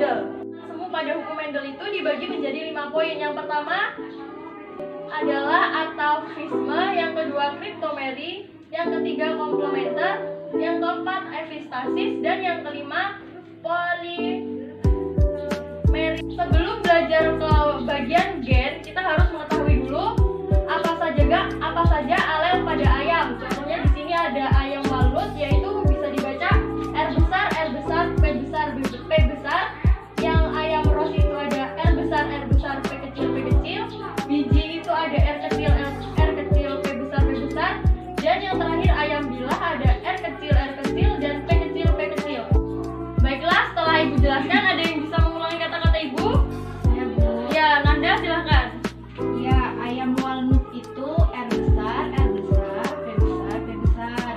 Mendel. Semu pada hukum Mendel itu dibagi menjadi 5 poin. Yang pertama adalah atavisme, yang kedua kriptomeri, yang ketiga komplementer, yang keempat epistasis, dan yang kelima polimeri. Sebelum belajar ke bagian gen, kita harus mengetahui dulu apa saja alel pada ayam. Contohnya di sini ada ayam walnut, yaitu bisa dibaca R besar, P besar, P besar. Yang ayam ros itu ada R besar, P kecil, P kecil. Biji itu ada R kecil, P besar, P besar. Dan yang terakhir ayam bilah ada R kecil, dan P kecil, P kecil. Baiklah, setelah Ibu jelaskan, ada yang bisa mengulangi kata-kata Ibu? Saya, Bu. Ya, Nanda silahkan. Ya, ayam walnut itu R besar, P besar, P besar.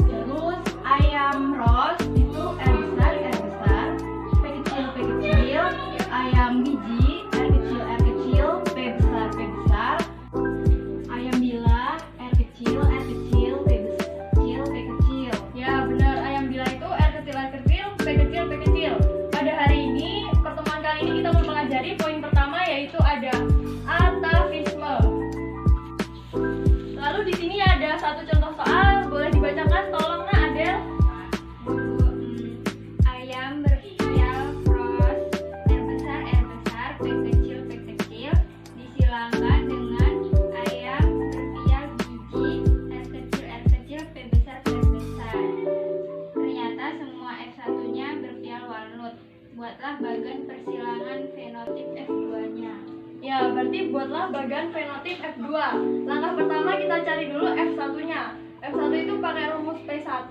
Terus ayam ros itu R besar, P kecil, P kecil. Ayam biji R kecil, P besar, P besar. Ayam bilah R kecil, P kecil, P kecil. Ya, benar. Ayam bilah itu R kecil, P kecil, P kecil. Pada hari ini, pertemuan kali ini kita mempelajari poin pertama, yaitu ada atavisme. Lalu di sini ada satu contoh soal, boleh dibacakan tolong Nak Adel. Ayam berpial ros R besar, P kecil, disilangkan dengan ayam berpial biji R kecil, P besar, P besar. Ternyata semua F1-nya berpial walnut. Buatlah bagan persilangan fenotip F2-nya. Ya, berarti buatlah bagan fenotip F2. Langkah pertama kita cari dulu F1-nya. F1 itu pakai rumus P1,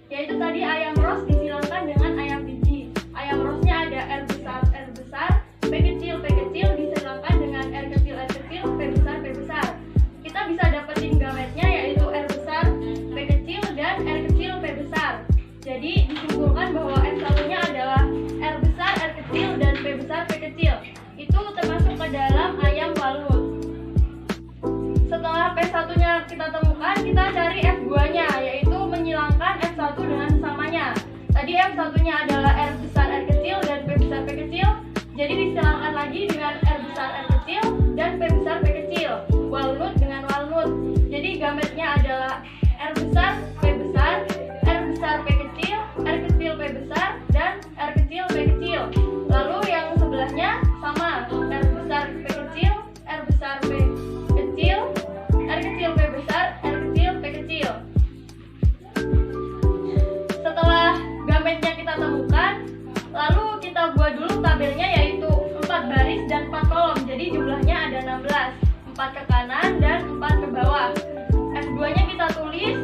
yaitu tadi ayam ros disilangkan dengan ayam biji. Ayam rosnya ada R besar, P kecil, disilangkan dengan R kecil, P besar. Kita bisa dapetin gametnya, yaitu R besar, P kecil, dan R kecil, P besar. Jadi disimpulkan bahwa F1-nya adalah R besar, R kecil, dan P besar, P kecil. Itu termasuk ke dalam ayam walnut. Setelah P1-nya kita temukan, kita cari F2-nya, yaitu menyilangkan F1 dengan sesamanya. Tadi F1-nya adalah R besar, R kecil, dan P besar, P kecil. Jadi disilangkan lagi dengan R besar, R kecil, dan P besar, P kecil. Walnut dengan walnut. Jadi gametnya adalah R besar, P besar, R besar, P kecil, R kecil, P besar, dan R kecil, P kecil. Lalu yang sebelahnya sama, R besar, P kecil, R besar, P kecil, R kecil, P besar, R kecil, P kecil. Setelah gametnya kita temukan, lalu kita buat dulu tabelnya, yaitu 4 baris dan 4 kolom. Jadi jumlahnya ada 16, 4 ke kanan dan 4 ke bawah. F2-nya kita tulis,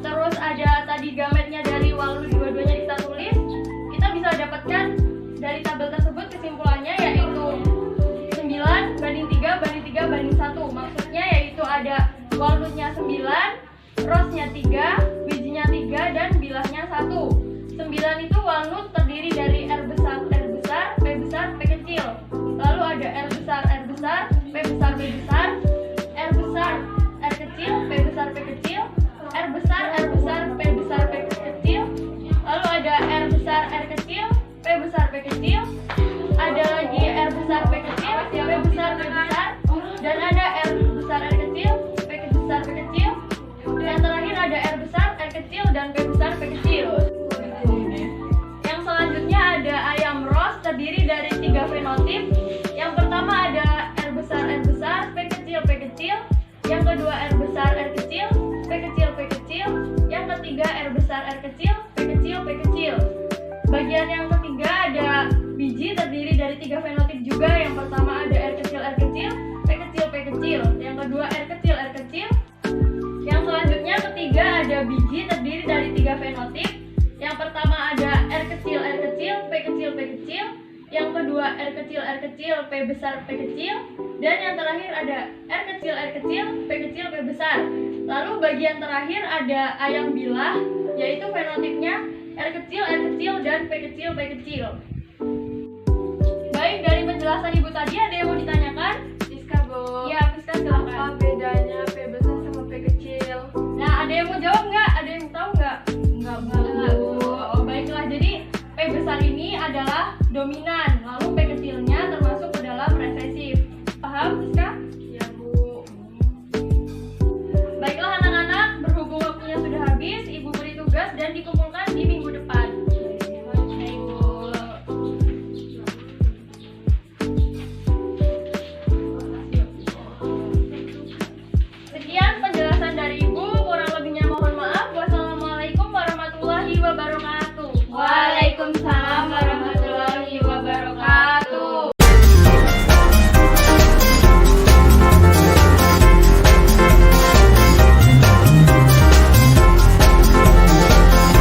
terus ada tadi gametnya dari walnut, dua-duanya kita tulis. Kita bisa dapatkan dari tabel tersebut kesimpulannya, yaitu 9 banding 3 banding 3 banding 1. Maksudnya yaitu ada walnutnya 9, rosnya 3, bijinya 3, dan bilahnya 1. 9 itu walnut terdiri dari R besar, P besar, P kecil. Lalu ada R besar, P besar, P besar, R besar, R kecil, P besar, P kecil, R besar, P besar, P kecil. Lalu ada R besar, R kecil, P besar, P kecil. Ada lagi R besar, P kecil, P besar, P besar. Dan ada R besar, R kecil, P besar, P kecil. Yang terakhir ada R besar, R kecil, dan P besar, P kecil. Yang selanjutnya ada ayam ros terdiri dari 3 fenotip. Yang pertama ada R besar, P kecil, P kecil. Yang kedua R besar, R kecil, P kecil, P kecil. Yang ketiga R besar, R kecil, P kecil, P kecil. Bagian yang ketiga ada biji terdiri dari 3 fenotip juga. Yang pertama ada R kecil, P kecil, P kecil. Yang kedua R kecil, R kecil. Yang selanjutnya ketiga ada biji terdiri dari 3 fenotip. Yang pertama ada R kecil, P kecil, P kecil. Yang kedua R kecil, P besar, P kecil. Dan yang terakhir ada R kecil, P kecil, P besar. Lalu bagian terakhir ada ayam bilah, yaitu fenotipnya R kecil, dan P kecil, P kecil. Baik, dari penjelasan Ibu tadi ada yang mau ditanyakan? Fiska, Bu. Ya, Fiska silakan. Apa bedanya P besar sama P kecil? Nah, ada yang mau jawab nggak? Ada yang tahu nggak? Enggak, Bu. Oh, baiklah. Jadi P besar ini adalah dominan.